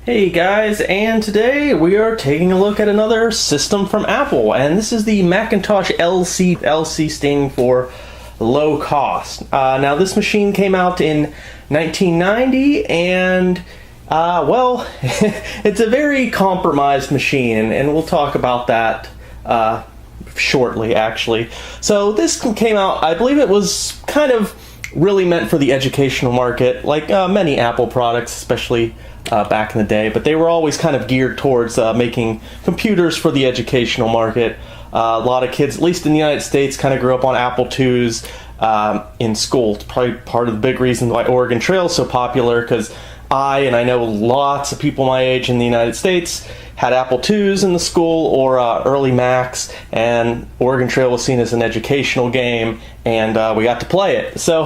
Hey guys, and today we are taking a look at another system from Apple, and this is the Macintosh LC, LC standing for low cost. Now this machine came out in 1990, and well, it's a very compromised machine, and we'll talk about that shortly actually. So this came out, I believe it was kind of really meant for the educational market, like many Apple products, especially back in the day, but they were always kind of geared towards making computers for the educational market. A lot of kids, at least in the United States, kind of grew up on Apple IIs in school. It's probably part of the big reason why Oregon Trail is so popular, because I know lots of people my age in the United States had Apple IIs in the school or early Macs, and Oregon Trail was seen as an educational game, and we got to play it. So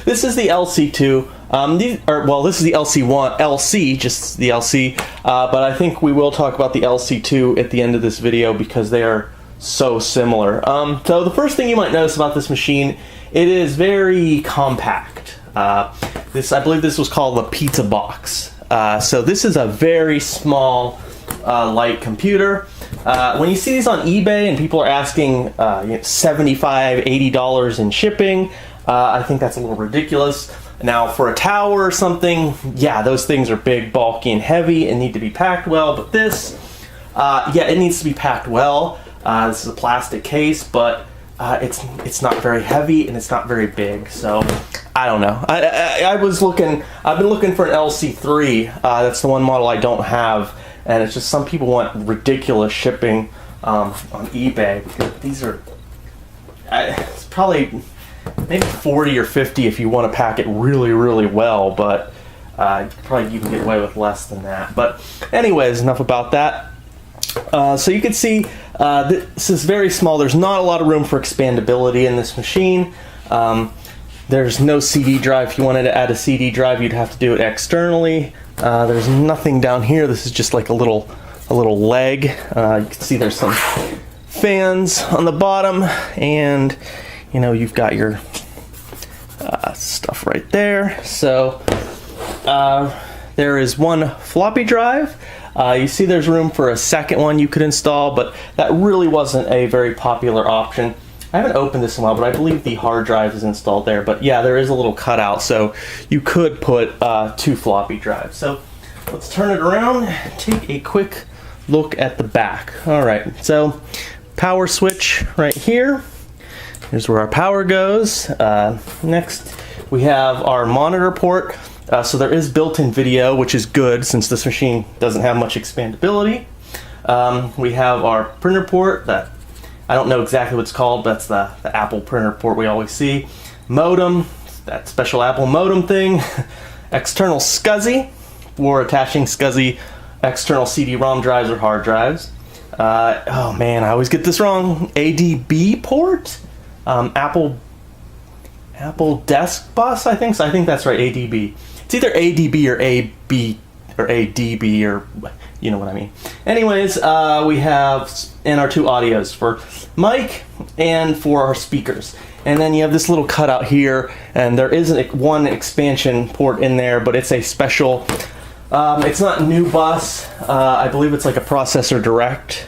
this is the LC2. This is the LC, just the LC, but I think we will talk about the LC2 at the end of this video because they are so similar. So the first thing you might notice about this machine, it is very compact. I believe this was called the pizza box. So this is a very small, light computer. When you see these on eBay and people are asking $75, $80 in shipping, I think that's a little ridiculous. Now for a tower or something, yeah, those things are big, bulky, and heavy and need to be packed well, but this, yeah, it needs to be packed well. This is a plastic case, but it's not very heavy and it's not very big, so I don't know. I've been looking for an LC3. That's the one model I don't have, and it's just some people want ridiculous shipping on eBay because these are it's probably maybe 40 or 50 if you want to pack it really, really well, but probably you can get away with less than that. But anyways, enough about that. So you can see this is very small. There's not a lot of room for expandability in this machine. There's no CD drive. If you wanted to add a CD drive, you'd have to do it externally. There's nothing down here. This is just like a little leg. You can see there's some fans on the bottom, and you know, you've got your stuff right there. So there is one floppy drive. You see there's room for a second one you could install, but that really wasn't a very popular option. I haven't opened this in a while, but I believe the hard drive is installed there. But yeah, there is a little cutout, so you could put two floppy drives. So let's turn it around and take a quick look at the back. All right, so power switch right here. Here's where our power goes. Next, we have our monitor port. So there is built-in video, which is good since this machine doesn't have much expandability. We have our printer port that I don't know exactly what it's called, but that's the Apple printer port we always see. Modem, that special Apple modem thing. External SCSI for attaching SCSI external CD-ROM drives or hard drives. Oh man, I always get this wrong. ADB port? Apple Desk Bus, I think. So I think that's right, ADB. It's either ADB or AB or ADB, or you know what I mean. Anyways, we have and our two audios for mic and for our speakers. And then you have this little cutout here, and there is one expansion port in there, but it's a special. It's not new bus. I believe it's like a processor direct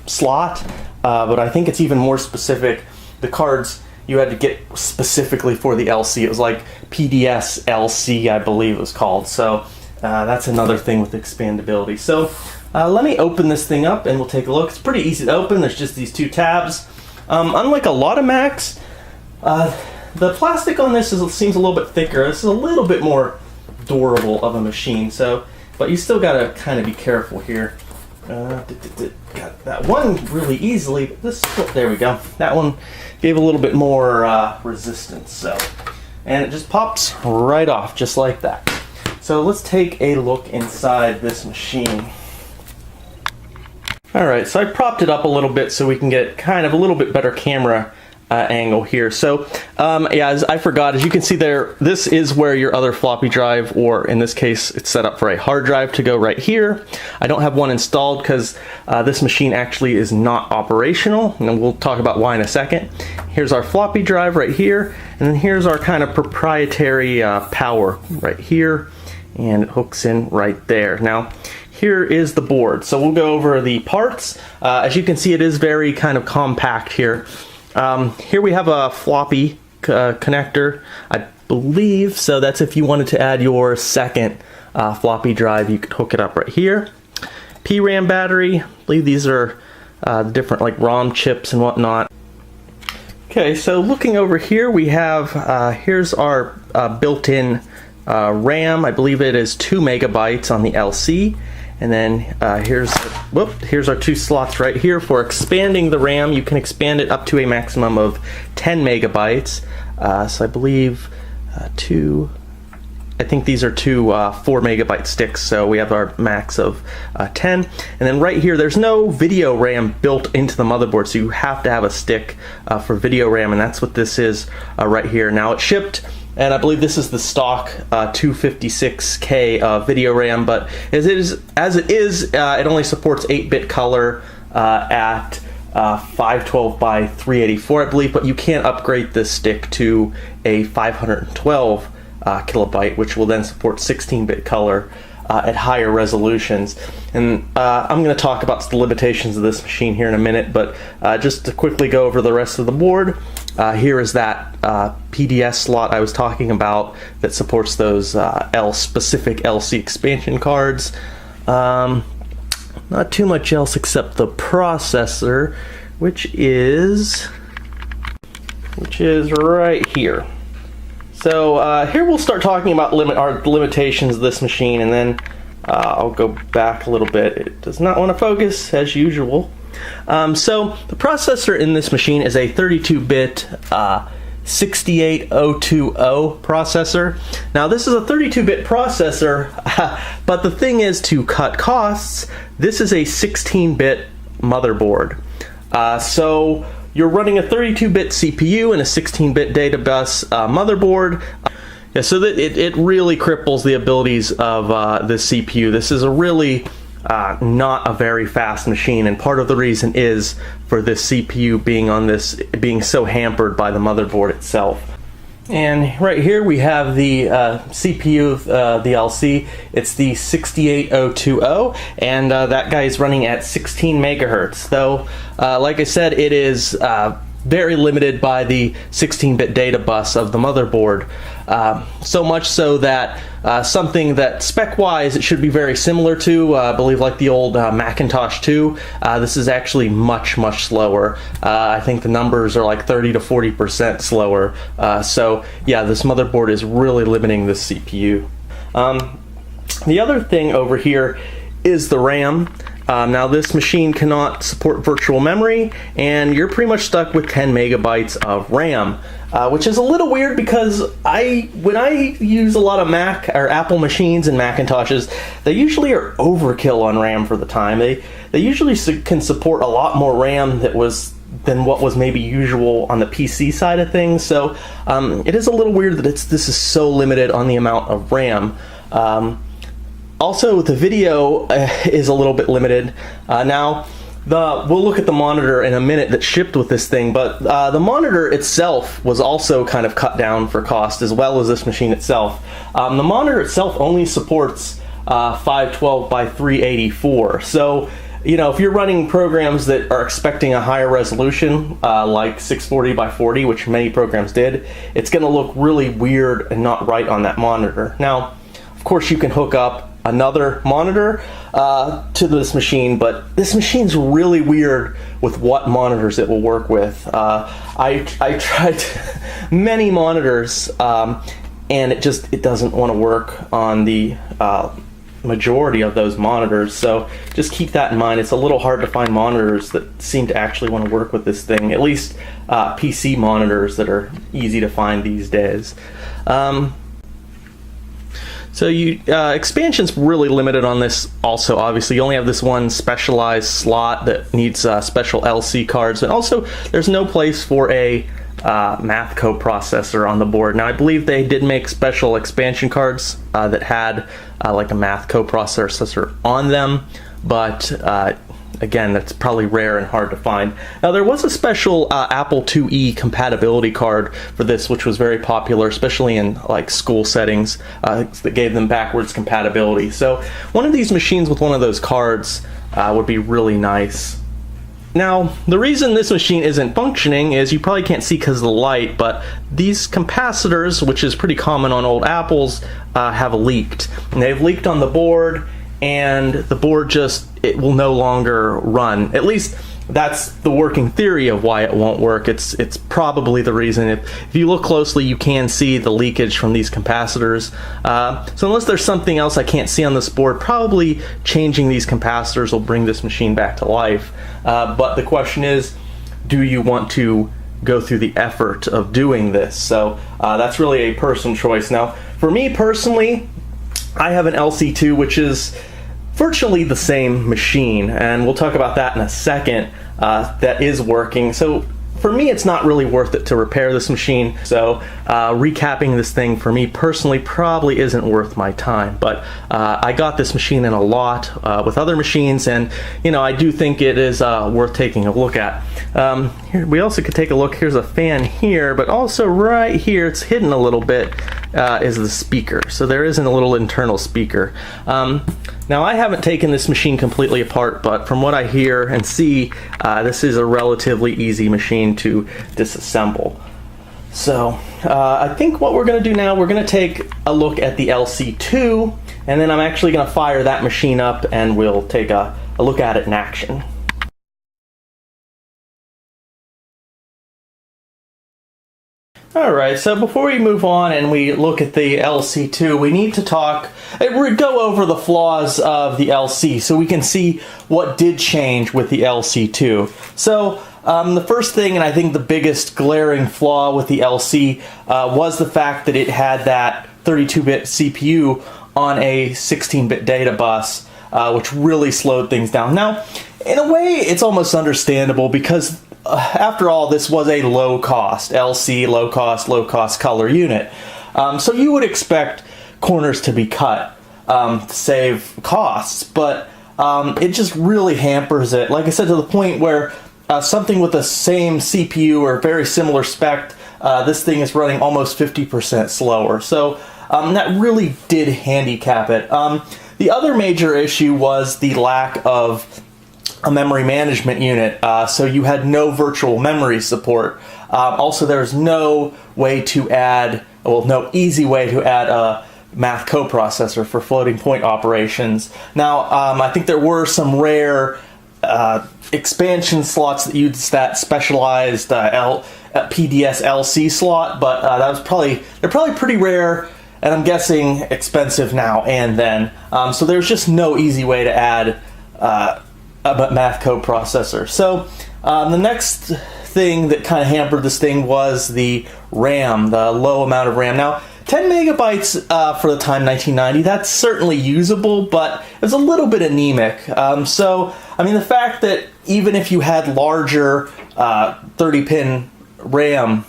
slot, but I think it's even more specific. The cards you had to get specifically for the LC. It was like PDS LC, I believe it was called. So that's another thing with expandability. So let me open this thing up and we'll take a look. It's pretty easy to open. There's just these two tabs. Unlike a lot of Macs, the plastic on this seems a little bit thicker. This is a little bit more durable of a machine. So, but you still gotta kind of be careful here. Got that one really easily, but there we go. That one gave a little bit more resistance. So, and it just pops right off just like that. So let's take a look inside this machine. All right, so I propped it up a little bit so we can get kind of a little bit better camera angle here. So yeah, as I forgot, as you can see there, this is where your other floppy drive, or in this case, it's set up for a hard drive to go right here. I don't have one installed because this machine actually is not operational, and we'll talk about why in a second. Here's our floppy drive right here, and then here's our kind of proprietary power right here. and it hooks in right there. Now, here is the board. So we'll go over the parts. As you can see, it is very kind of compact here. Here we have a floppy connector, I believe. So that's if you wanted to add your second floppy drive, you could hook it up right here. PRAM battery, I believe these are different like ROM chips and whatnot. Okay, so looking over here, we have, here's our built-in RAM. I believe it is 2 megabytes on the LC. And then here's our 2 slots right here for expanding the RAM. You can expand it up to a maximum of 10 megabytes. So I believe I think these are 2 4 megabyte sticks, so we have our max of 10. And then right here, there's no video RAM built into the motherboard, so you have to have a stick for video RAM, and that's what this is right here. Now it's shipped, and I believe this is the stock 256K video RAM, but as it is, it only supports 8-bit color at 512 by 384, I believe, but you can upgrade this stick to a 512 kilobyte, which will then support 16-bit color at higher resolutions. And I'm going to talk about the limitations of this machine here in a minute, but just to quickly go over the rest of the board, here is that PDS slot I was talking about that supports those specific LC expansion cards. Not too much else except the processor, which is right here. So here we'll start talking about our limitations of this machine, and then I'll go back a little bit. It does not want to focus as usual. So the processor in this machine is a 32-bit 68020 processor. Now this is a 32-bit processor, but the thing is, to cut costs, this is a 16-bit motherboard. So you're running a 32-bit CPU and a 16-bit data bus motherboard. Yeah, so that it really cripples the abilities of the CPU. This is a really not a very fast machine, and part of the reason is for this CPU being so hampered by the motherboard itself. And right here we have the CPU of the LC. It's the 68020, and that guy is running at 16 megahertz. Though, like I said, it is very limited by the 16-bit data bus of the motherboard. So much so that something that spec-wise it should be very similar to, I believe like the old Macintosh 2, this is actually much slower. I think the numbers are like 30 to 40% slower. So yeah, this motherboard is really limiting the CPU. The other thing over here is the RAM. Now this machine cannot support virtual memory, and you're pretty much stuck with 10 megabytes of RAM, which is a little weird because when I use a lot of Mac or Apple machines and Macintoshes, they usually are overkill on RAM for the time. They usually can support a lot more RAM than what was maybe usual on the PC side of things. So it is a little weird that this is so limited on the amount of RAM. Also, the video is a little bit limited. Now, we'll look at the monitor in a minute that shipped with this thing, but the monitor itself was also kind of cut down for cost, as well as this machine itself. The monitor itself only supports 512 by 384. So, you know, if you're running programs that are expecting a higher resolution, like 640 by 40, which many programs did, it's going to look really weird and not right on that monitor. Now, of course, you can hook up another monitor to this machine, but this machine's really weird with what monitors it will work with. I tried many monitors, and it doesn't want to work on the majority of those monitors, so just keep that in mind. It's a little hard to find monitors that seem to actually want to work with this thing, at least PC monitors that are easy to find these days. So expansion's really limited on this also. Obviously, you only have this one specialized slot that needs special LC cards, and also there's no place for a math coprocessor on the board. Now, I believe they did make special expansion cards that had like a math coprocessor on them, but again, that's probably rare and hard to find. Now, there was a special Apple IIe compatibility card for this, which was very popular, especially in like school settings, that gave them backwards compatibility. So one of these machines with one of those cards would be really nice. Now, the reason this machine isn't functioning is you probably can't see because of the light, but these capacitors, which is pretty common on old Apples, have leaked. And they've leaked on the board, and the board it will no longer run. At least that's the working theory of why it won't work. It's probably the reason. If you look closely, you can see the leakage from these capacitors. So unless there's something else I can't see on this board, probably changing these capacitors will bring this machine back to life. But the question is, do you want to go through the effort of doing this? So that's really a personal choice. Now, for me personally, I have an LC2, which is virtually the same machine, and we'll talk about that in a second, that is working. So for me, it's not really worth it to repair this machine. So recapping this thing for me personally probably isn't worth my time. But I got this machine in a lot with other machines, and I do think it is worth taking a look at. Here, we also could take a look. Here's a fan here, but also right here, it's hidden a little bit, is the speaker. So there isn't a little internal speaker. Now, I haven't taken this machine completely apart, but from what I hear and see, this is a relatively easy machine to disassemble. So I think what we're going to do now, we're going to take a look at the LC2, and then I'm actually going to fire that machine up and we'll take a look at it in action. Alright, so before we move on and we look at the LC2, we need to go over the flaws of the LC so we can see what did change with the LC2. So the first thing, and I think the biggest glaring flaw with the LC, was the fact that it had that 32-bit CPU on a 16-bit data bus, which really slowed things down. Now, in a way, it's almost understandable because after all, this was a low-cost LC, low-cost color unit. So you would expect corners to be cut to save costs, but it just really hampers it. Like I said, to the point where something with the same CPU or very similar spec, this thing is running almost 50% slower. So that really did handicap it. The other major issue was the lack of a memory management unit, so you had no virtual memory support. Also, there's no easy way to add a math coprocessor for floating point operations. Now, I think there were some rare expansion slots that used that specialized PDS LC slot, but they're probably pretty rare, and I'm guessing expensive now and then. So there's just no easy way to add a math coprocessor. So the next thing that kind of hampered this thing was the RAM, the low amount of RAM. Now, 10 megabytes for the time 1990, that's certainly usable, but it's a little bit anemic. So, I mean, the fact that even if you had larger 30-pin RAM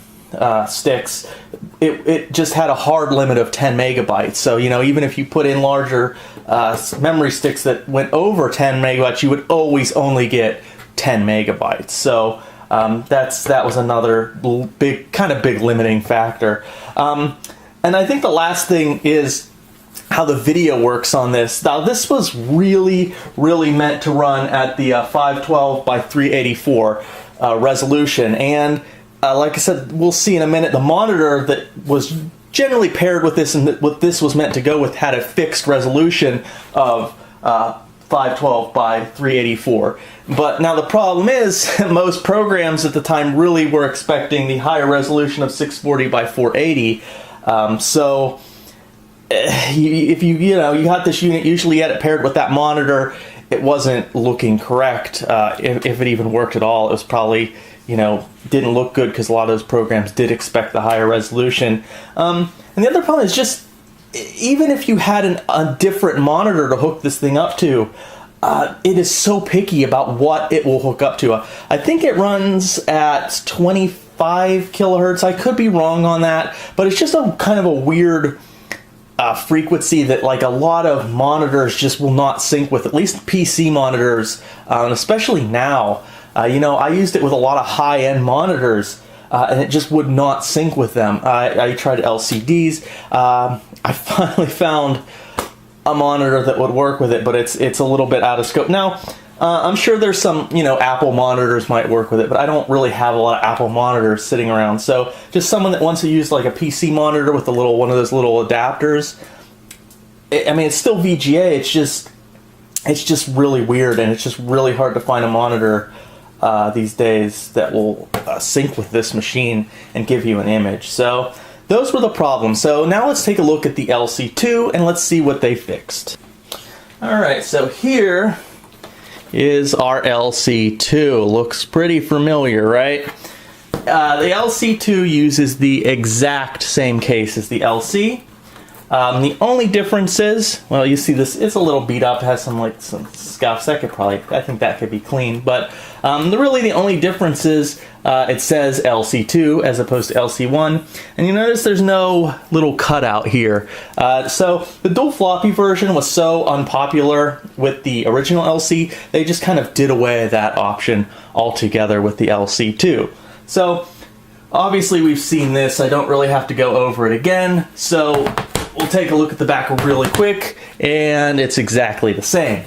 sticks, it just had a hard limit of 10 megabytes. So, even if you put in larger memory sticks that went over 10 megabytes, you would always only get 10 megabytes. So that was another big limiting factor. And I think the last thing is how the video works on this. Now, this was really meant to run at the 512 by 384 resolution, and like I said, we'll see in a minute, the monitor that was generally paired with this and what this was meant to go with had a fixed resolution of 512 by 384. But now the problem is most programs at the time really were expecting the higher resolution of 640 by 480. So if you got this unit, usually you had it paired with that monitor, it wasn't looking correct. If it even worked at all, it was probably didn't look good because a lot of those programs did expect the higher resolution. And the other problem is just, even if you had a different monitor to hook this thing up to, it is so picky about what it will hook up to. I think it runs at 25 kilohertz. I could be wrong on that, but it's just a kind of a weird frequency that like a lot of monitors just will not sync with, at least PC monitors, especially now. You know, I used it with a lot of high-end monitors, and it just would not sync with them. I tried LCDs. I finally found a monitor that would work with it, but it's a little bit out of scope. Now, I'm sure there's some, you know, Apple monitors might work with it, but I don't really have a lot of Apple monitors sitting around. So just someone that wants to use like a PC monitor with a little, one of those little adapters. I mean, it's still VGA. It's just really weird, and it's just really hard to find a monitor these days that will sync with this machine and give you an image. So those were the problems. So now let's take a look at the LC2 and let's see what they fixed. All right, so here is our LC2. Looks pretty familiar, right? The LC2 uses the exact same case as the LC. The only difference is, well, you see this, it's a little beat up, has some scuffs. I think that could be clean, but really the only difference is it says LC2 as opposed to LC1, and you notice there's no little cutout here. So the dual floppy version was so unpopular with the original LC, they just kind of did away that option altogether with the LC2. So obviously we've seen this, I don't really have to go over it again, so we'll take a look at the back really quick, and it's exactly the same.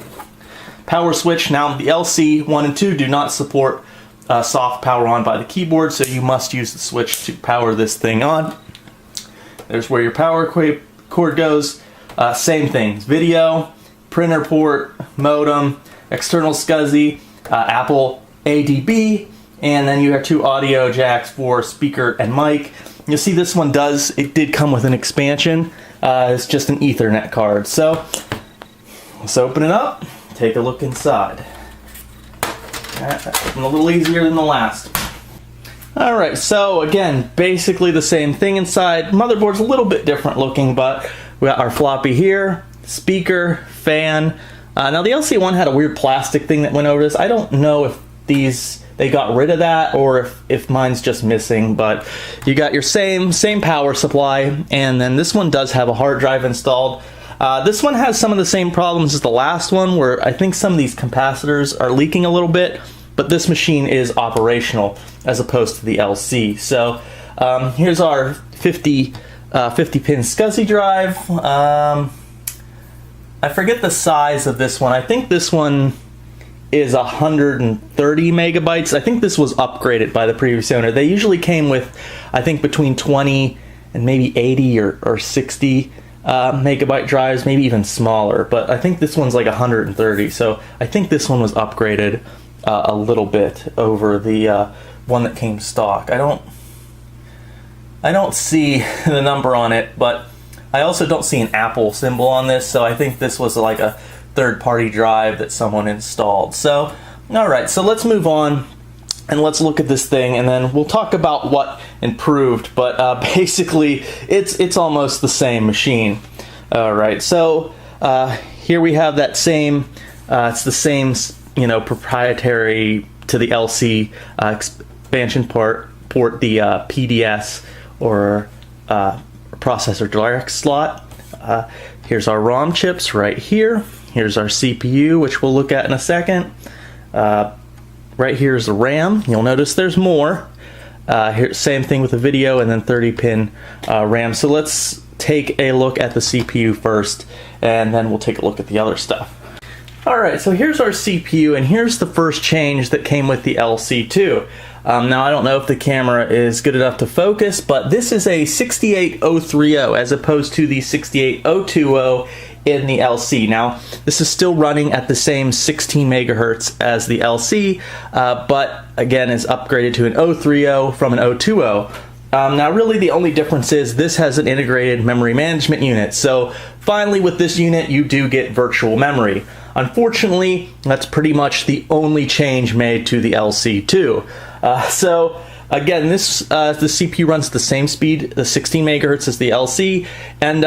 Power switch. Now the LC 1 and 2 do not support soft power on by the keyboard, so you must use the switch to power this thing on. There's where your power cord goes. Same things. Video, printer port, modem, external SCSI, Apple ADB, and then you have 2 audio jacks for speaker and mic. You'll see this one did come with an expansion. It's just an Ethernet card. So let's open it up, take a look inside. That's a little easier than the last. Alright, so again, basically the same thing inside. Motherboard's a little bit different looking, but we got our floppy here, speaker, fan. Now the LC1 had a weird plastic thing that went over this. I don't know if they got rid of that or if mine's just missing, but you got your same power supply, and then this one does have a hard drive installed. This one has some of the same problems as the last one, where I think some of these capacitors are leaking a little bit, but this machine is operational as opposed to the LC. So here's our 50 pin SCSI drive. I forget the size of this one. I think this one is 130 megabytes. I think this was upgraded by the previous owner. They usually came with, I think, between 20 and maybe 80 or 60 megabyte drives, maybe even smaller, but I think this one's like 130, so I think this one was upgraded a little bit over the one that came stock. I don't see the number on it, but I also don't see an Apple symbol on this, so I think this was like a third-party drive that someone installed. So, alright, so let's move on and let's look at this thing, and then we'll talk about what improved, but basically it's almost the same machine. Alright, so here we have that same, it's the same, you know, proprietary to the LC expansion port, the PDS or processor direct slot. Here's our ROM chips right here. Here's our CPU, which we'll look at in a second. Right here is the RAM. You'll notice there's more. Here, same thing with the video, and then 30-pin RAM. So let's take a look at the CPU first, and then we'll take a look at the other stuff. Alright, so here's our CPU, and here's the first change that came with the LC2. Now, I don't know if the camera is good enough to focus, but this is a 68030 as opposed to the 68020 in the LC. Now, this is still running at the same 16 megahertz as the LC, but again is upgraded to an 030 from an 020. Now, really the only difference is this has an integrated memory management unit. So finally, with this unit, you do get virtual memory. Unfortunately, that's pretty much the only change made to the LC2. So again, the CPU runs at the same speed, the 16 megahertz as the LC, and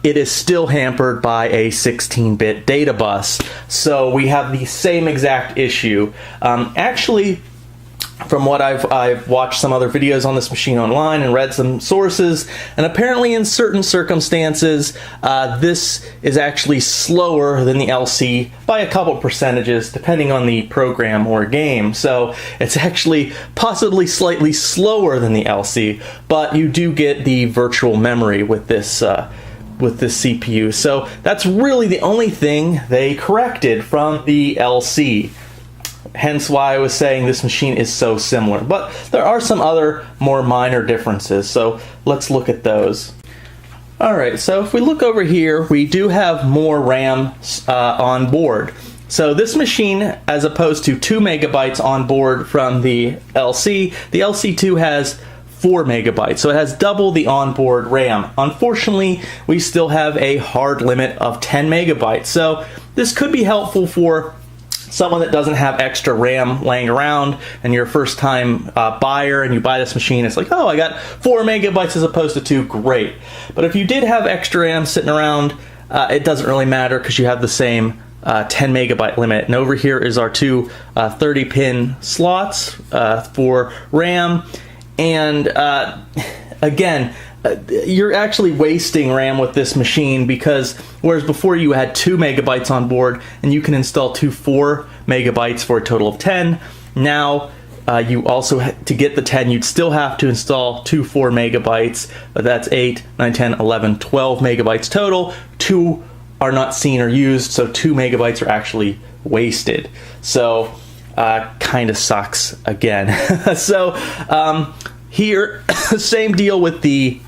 it is still hampered by a 16-bit data bus. So we have the same exact issue. Actually, from what I've watched some other videos on this machine online and read some sources, and apparently in certain circumstances, this is actually slower than the LC by a couple percentages, depending on the program or game. So it's actually possibly slightly slower than the LC, but you do get the virtual memory with this CPU. So that's really the only thing they corrected from the LC. Hence why I was saying this machine is so similar. But there are some other more minor differences, so let's look at those. Alright, so if we look over here, we do have more RAM on board. So this machine, as opposed to 2 megabytes on board from the LC2 has 4 megabytes, so it has double the onboard RAM. Unfortunately, we still have a hard limit of 10 megabytes, so this could be helpful for someone that doesn't have extra RAM laying around and you're a first time buyer and you buy this machine. It's like, oh, I got 4 megabytes as opposed to 2, great. But if you did have extra RAM sitting around, it doesn't really matter because you have the same 10 megabyte limit. And over here is our two 30 pin slots for RAM. And again, you're actually wasting RAM with this machine, because whereas before you had 2 megabytes on board and you can install 2 4 megabytes for a total of 10, now you also, to get the 10, you'd still have to install 2 4 megabytes, but that's 8, 9, 10, 11, 12 megabytes total. 2 are not seen or used, so 2 megabytes are actually wasted. So kind of sucks again. So here, same deal with the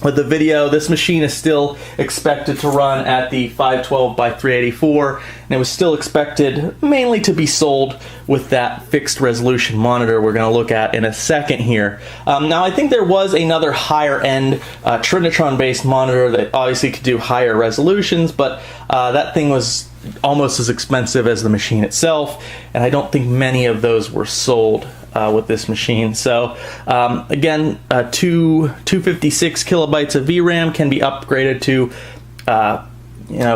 video. This machine is still expected to run at the 512 by 384, and it was still expected mainly to be sold with that fixed resolution monitor we're going to look at in a second here. Now, I think there was another higher end Trinitron based monitor that obviously could do higher resolutions, but that thing was almost as expensive as the machine itself, and I don't think many of those were sold with this machine. So again, 256 kilobytes of VRAM can be upgraded to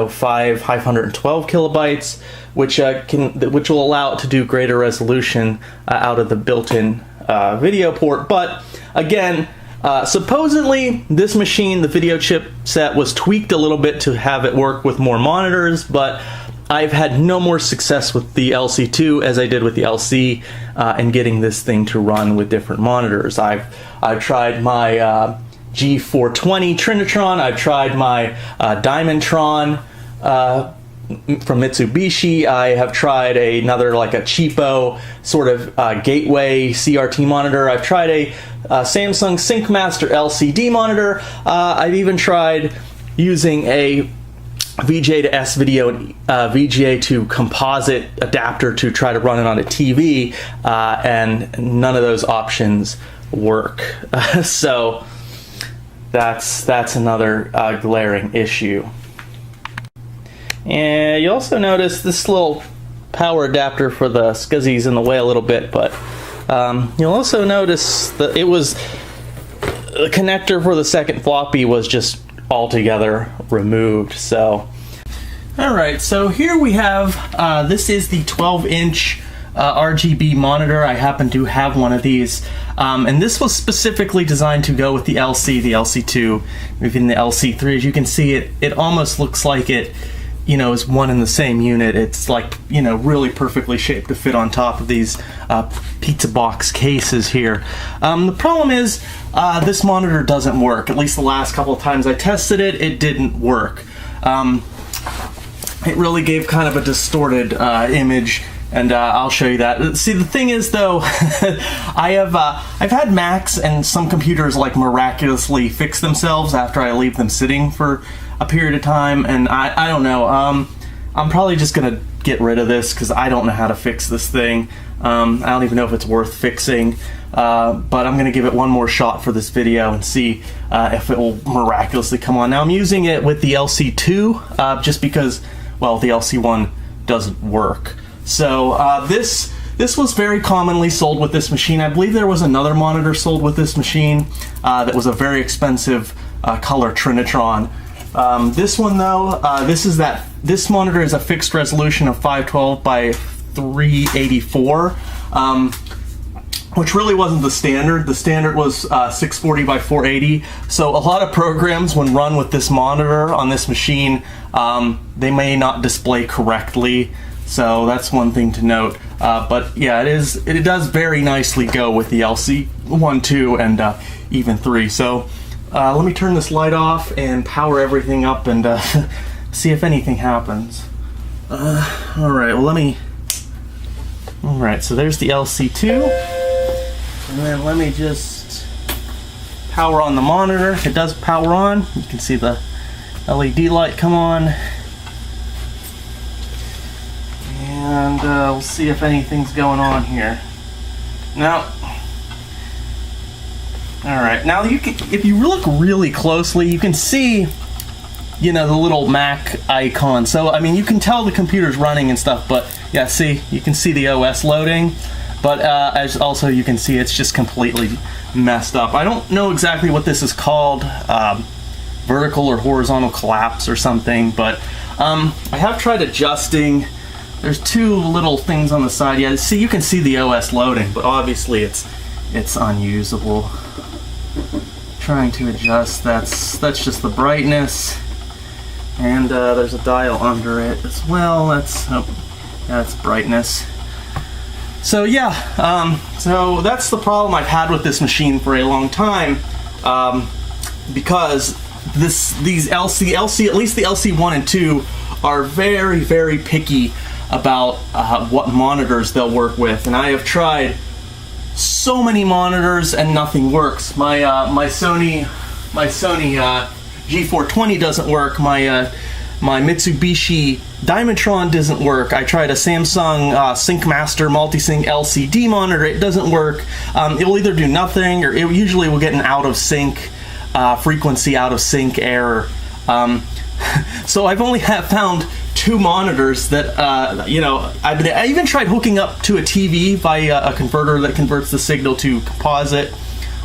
512 kilobytes, which will allow it to do greater resolution out of the built-in video port. But again, supposedly this machine, the video chipset, was tweaked a little bit to have it work with more monitors, but I've had no more success with the LC2 as I did with the LC in getting this thing to run with different monitors. I've tried my G420 Trinitron, I've tried my Diamondtron from Mitsubishi, I have tried another, like a cheapo sort of gateway CRT monitor, I've tried a Samsung SyncMaster LCD monitor, I've even tried using a VGA to S-Video and VGA to composite adapter to try to run it on a TV, and none of those options work. So that's another glaring issue. And you also notice this little power adapter for the SCSI's in the way a little bit, but you'll also notice that the connector for the second floppy was just altogether removed. So alright, so here we have this is the 12-inch RGB monitor. I happen to have one of these, and this was specifically designed to go with the LC, the LC2, even the LC3. As you can see, it almost looks like it is one in the same unit. It's like, really perfectly shaped to fit on top of these pizza box cases here. The problem is this monitor doesn't work. At least the last couple of times I tested it, it didn't work. It really gave kind of a distorted image, and I'll show you that. See, the thing is, though, I've had Macs and some computers like miraculously fix themselves after I leave them sitting for a period of time, and I don't know. I'm probably just gonna get rid of this because I don't know how to fix this thing. I don't even know if it's worth fixing, but I'm gonna give it one more shot for this video and see if it will miraculously come on. Now, I'm using it with the LC2 just because, well, the LC1 doesn't work. So this was very commonly sold with this machine. I believe there was another monitor sold with this machine that was a very expensive color Trinitron. This one, though, this monitor is a fixed resolution of 512 by 384. which really wasn't the standard. The standard was 640 by 480. So a lot of programs, when run with this monitor on this machine, they may not display correctly. So that's one thing to note. But yeah, it does very nicely go with the LC1, 2, and even 3. So let me turn this light off and power everything up and see if anything happens. Alright, well Alright, so there's the LC2. And then let me just power on the monitor. It does power on. You can see the LED light come on. And we'll see if anything's going on here. Now, alright, now if you look really closely, you can see, you know, the little Mac icon. So, I mean, you can tell the computer's running and stuff, but yeah, see, you can see the OS loading. But as also you can see, it's just completely messed up. I don't know exactly what this is called, vertical or horizontal collapse or something, but I have tried adjusting. There's two little things on the side. Yeah, see, you can see the OS loading, but obviously it's unusable. Trying to adjust, that's just the brightness, and there's a dial under it as well. That's brightness. So yeah, so that's the problem I've had with this machine for a long time, because these LC, at least the LC1 and 2, are very, very picky about what monitors they'll work with, and I have tried so many monitors and nothing works. My Sony G420 doesn't work. My Mitsubishi Diamondtron doesn't work. I tried a Samsung SyncMaster Multisync LCD monitor. It doesn't work. It will either do nothing, or it usually will get an out of sync frequency, out of sync error. So I've only found 2 monitors that, you know, I even tried hooking up to a TV via a converter that converts the signal to composite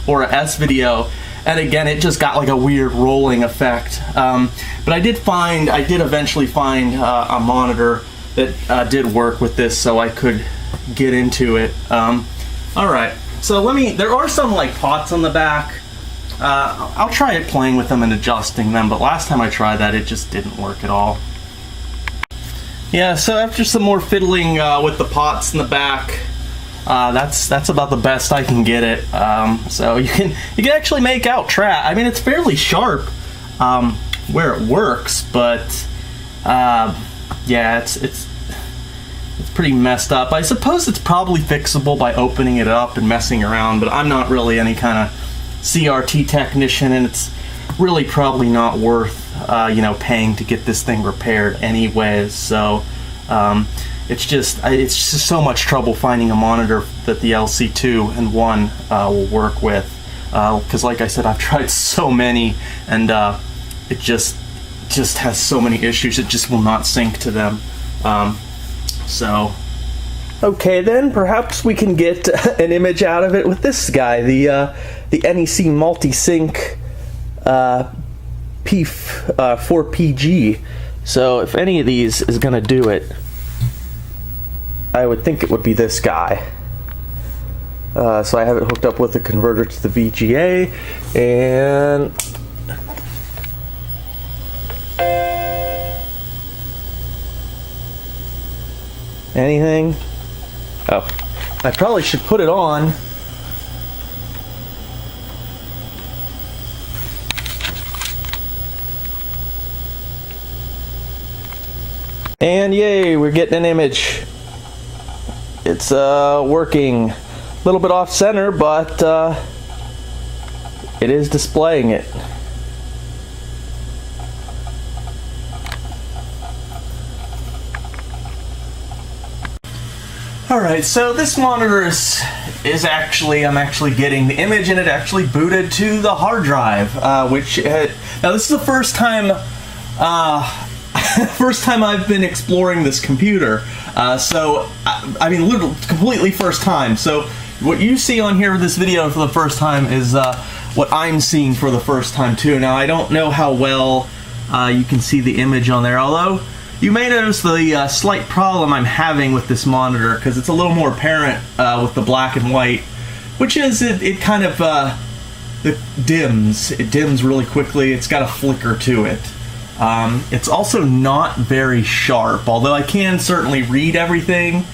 or a S-video, and again, it just got like a weird rolling effect. But I did eventually find a monitor that did work with this, so I could get into it. Alright, so there are some like pots on the back. I'll try it playing with them and adjusting them, but last time I tried that, it just didn't work at all. Yeah, so after some more fiddling with the pots in the back, that's about the best I can get it. So you can actually make out track. I mean, it's fairly sharp where it works, but yeah, it's pretty messed up. I suppose it's probably fixable by opening it up and messing around, but I'm not really any kind of CRT technician, and it's really probably not worth you know, paying to get this thing repaired anyways. So it's just so much trouble finding a monitor that the LC2 and 1 will work with, because like I said, I've tried so many, and it just has so many issues. It just will not sync to them. So okay, then perhaps we can get an image out of it with this guy, the NEC Multisync P4PG. So if any of these is gonna do it, I would think it would be this guy. So I have it hooked up with a converter to the VGA, and anything? Oh, I probably should put it on. And yay, we're getting an image. It's working. A little bit off center, but it is displaying it. Alright, so this monitor is actually, I'm actually getting the image, and it actually booted to the hard drive, now this is the first time I've been exploring this computer, so I mean literally completely first time. So what you see on here with this video for the first time is what I'm seeing for the first time too. Now I don't know how well you can see the image on there, although you may notice the slight problem I'm having with this monitor, because it's a little more apparent with the black and white. which is it kind of it dims really quickly. It's got a flicker to it. It's also not very sharp, although I can certainly read everything.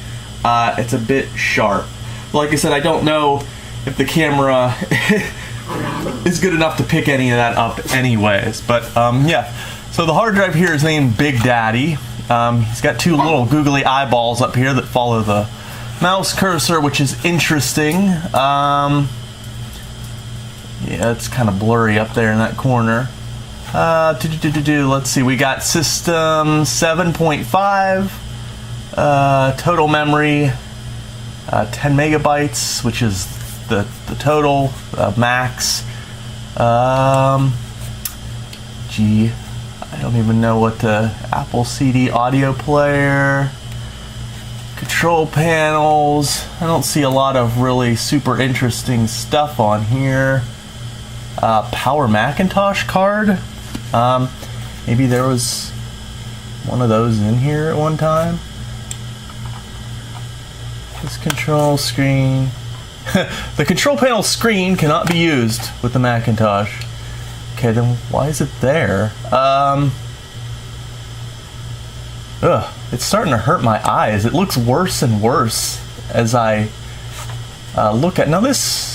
It's a bit sharp. Like I said, I don't know if the camera is good enough to pick any of that up anyways, but yeah. So the hard drive here is named Big Daddy. He's got two little googly eyeballs up here that follow the mouse cursor, which is interesting. Yeah, it's kind of blurry up there in that corner. Let's see, we got system 7.5, total memory 10 megabytes, which is the total max. Gee, I don't even know what the Apple CD audio player, control panels. I don't see a lot of really super interesting stuff on here. Power Macintosh card. Maybe there was one of those in here at one time. This control screen. The control panel screen cannot be used with the Macintosh. Okay, then why is it there? It's starting to hurt my eyes. It looks worse and worse as I look at. Now this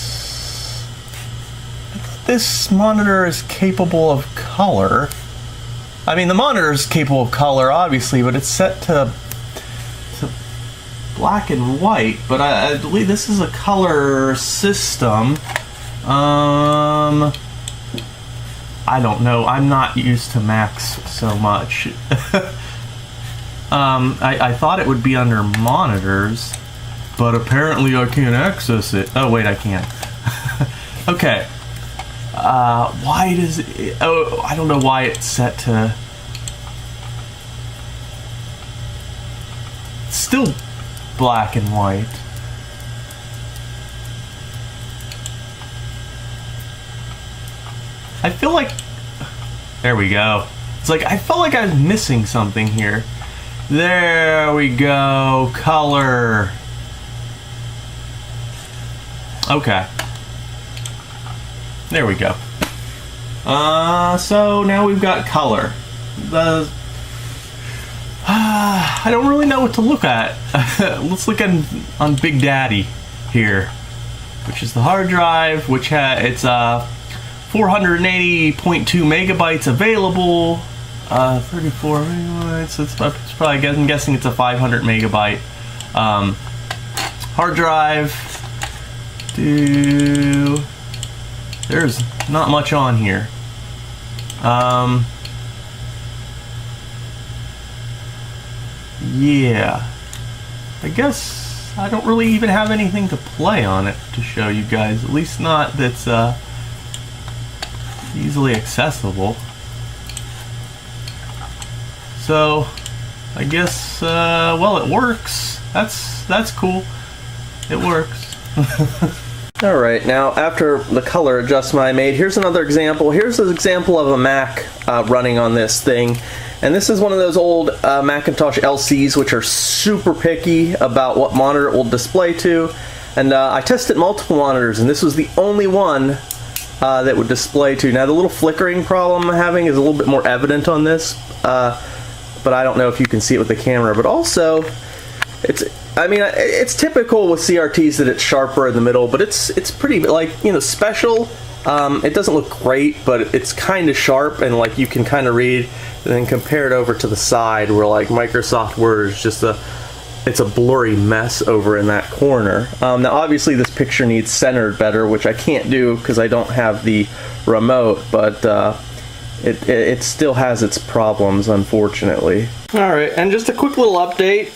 monitor is capable of color. I mean, the monitor is capable of color, obviously, but it's set to black and white. But I believe this is a color system. I don't know. I'm not used to Macs so much. I thought it would be under monitors, but apparently I can't access it. Oh, wait, I can. Okay. Why does it... Oh, I don't know why it's set to... It's still black and white. I feel like... There we go. It's like, I felt like I was missing something here. There we go. Color. Okay. There we go. So now we've got color. I don't really know what to look at. Let's look on Big Daddy here, which is the hard drive, which it's 480.2 megabytes available. 34 megabytes. It's probably, I'm guessing it's a 500 megabyte hard drive. There's not much on here. Yeah. I guess I don't really even have anything to play on it to show you guys. At least not that's easily accessible. So, I guess, well, it works. That's cool. It works. Alright, now after the color adjustment I made, here's another example. Here's an example of a Mac running on this thing. And this is one of those old Macintosh LCs which are super picky about what monitor it will display to. And I tested multiple monitors, and this was the only one that would display to. Now the little flickering problem I'm having is a little bit more evident on this, but I don't know if you can see it with the camera. But also, it's typical with CRTs that it's sharper in the middle, but it's pretty, like, you know, special. It doesn't look great, but it's kind of sharp, and like you can kind of read. And then compare it over to the side where like Microsoft Word is just it's a blurry mess over in that corner. Now obviously this picture needs centered better, which I can't do because I don't have the remote, but it still has its problems, unfortunately. Alright, and just a quick little update.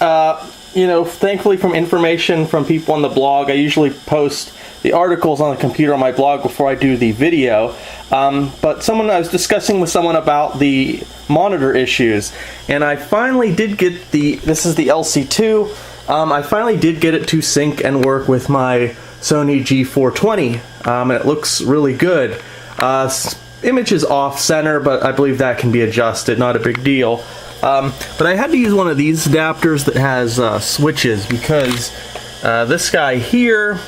You know, thankfully from information from people on the blog, I usually post the articles on the computer on my blog before I do the video. But I was discussing with someone about the monitor issues, and I finally did get this is the LC2. I finally did get it to sync and work with my Sony G420, and it looks really good. Image is off center, but I believe that can be adjusted, not a big deal. But I had to use one of these adapters that has switches, because this guy here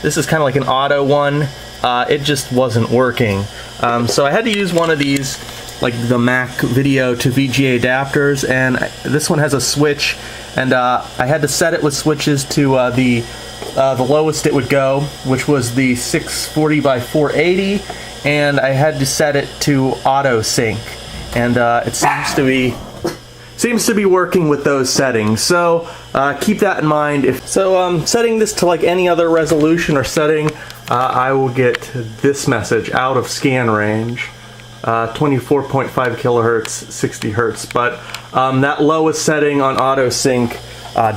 This is kind of like an auto one. It just wasn't working. So I had to use one of these, like the Mac video to VGA adapters, and this one has a switch, and I had to set it with switches to the lowest it would go, which was the 640 by 480, and I had to set it to auto sync, and it seems to be working with those settings. So keep that in mind. Setting this to like any other resolution or setting, I will get this message: out of scan range. 24.5 kilohertz, 60 hertz, but that lowest setting on auto sync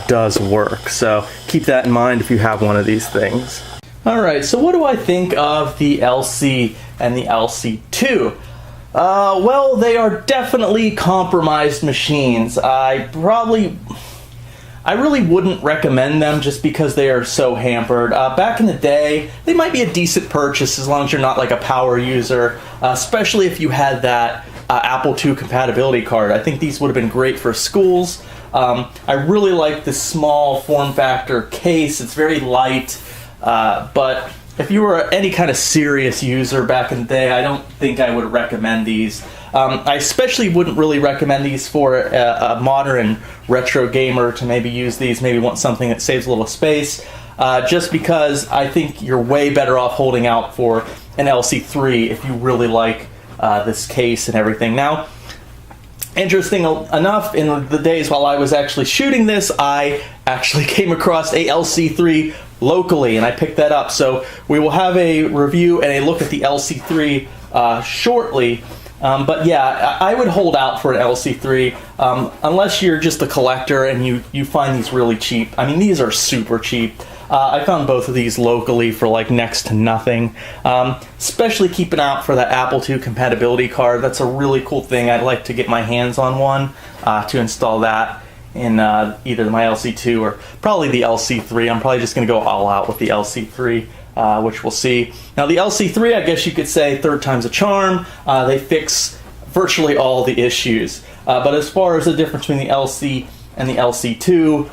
does work, so keep that in mind if you have one of these things. Alright, so what do I think of the LC and the LC2? Well, they are definitely compromised machines. I really wouldn't recommend them just because they are so hampered. Back in the day, they might be a decent purchase as long as you're not like a power user, especially if you had that Apple II compatibility card. I think these would have been great for schools. I really like the small form factor case. It's very light, but if you were any kind of serious user back in the day, I don't think I would recommend these. I especially wouldn't really recommend these for a modern retro gamer to maybe use these, maybe want something that saves a little space, just because I think you're way better off holding out for an LC3 if you really like this case and everything. Now, interesting enough, in the days while I was actually shooting this, I actually came across a LC3 locally, and I picked that up. So we will have a review and a look at the LC3 shortly. But yeah, I would hold out for an LC3 unless you're just a collector and you find these really cheap. I mean, these are super cheap. I found both of these locally for like next to nothing. Especially keeping out for that Apple II compatibility card. That's a really cool thing. I'd like to get my hands on one to install that in either my LC2 or probably the LC3. I'm probably just going to go all out with the LC3, which we'll see. Now the LC3, I guess you could say third time's a charm. They fix virtually all the issues. But as far as the difference between the LC and the LC2,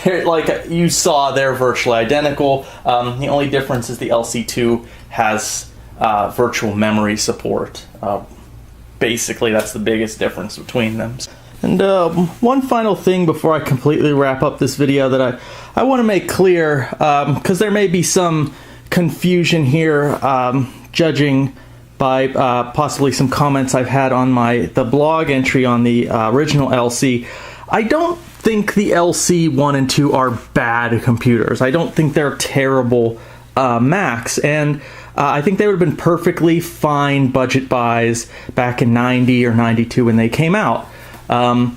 they're, like you saw, they're virtually identical. The only difference is the LC2 has virtual memory support. Basically, that's the biggest difference between them. And one final thing before I completely wrap up this video that I want to make clear, because there may be some confusion here, judging by possibly some comments I've had on the blog entry on the original LC. I don't think the LC 1 and 2 are bad computers. I don't think they're terrible Macs, and I think they would have been perfectly fine budget buys back in 90 or 92 when they came out. I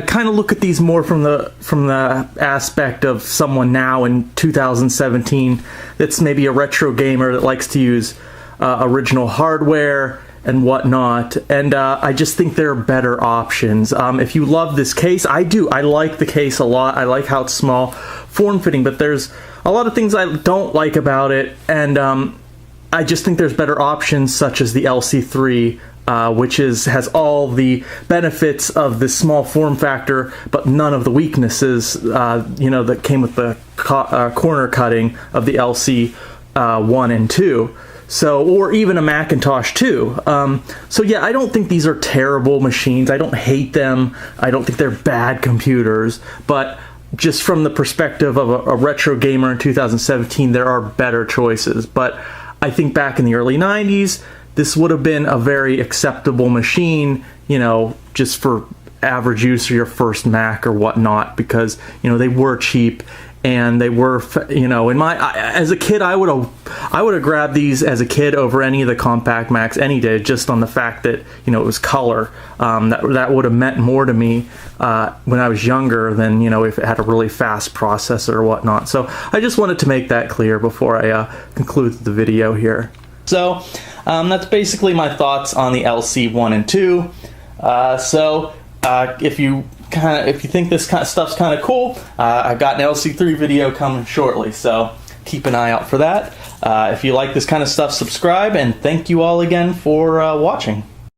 kind of look at these more from the aspect of someone now in 2017 that's maybe a retro gamer that likes to use original hardware and whatnot, and I just think there are better options. If you love this case, I do. I like the case a lot. I like how it's small, form-fitting, but there's a lot of things I don't like about it, and I just think there's better options, such as the LC3, which has all the benefits of this small form factor, but none of the weaknesses, that came with the corner cutting of the LC 1 and 2. So, or even a Macintosh 2. So yeah, I don't think these are terrible machines. I don't hate them. I don't think they're bad computers. But just from the perspective of a retro gamer in 2017, there are better choices. But I think back in the early 90s, this would have been a very acceptable machine, just for average use or your first Mac or whatnot, because, they were cheap. And they were, as a kid, I would have grabbed these as a kid over any of the compact Macs any day, just on the fact that it was color. That would have meant more to me when I was younger than if it had a really fast processor or whatnot. So I just wanted to make that clear before I conclude the video here. So that's basically my thoughts on the LC 1 and 2. If you think this kind of stuff's kind of cool, I've got an LC3 video coming shortly, so keep an eye out for that. If you like this kind of stuff, subscribe, and thank you all again for watching.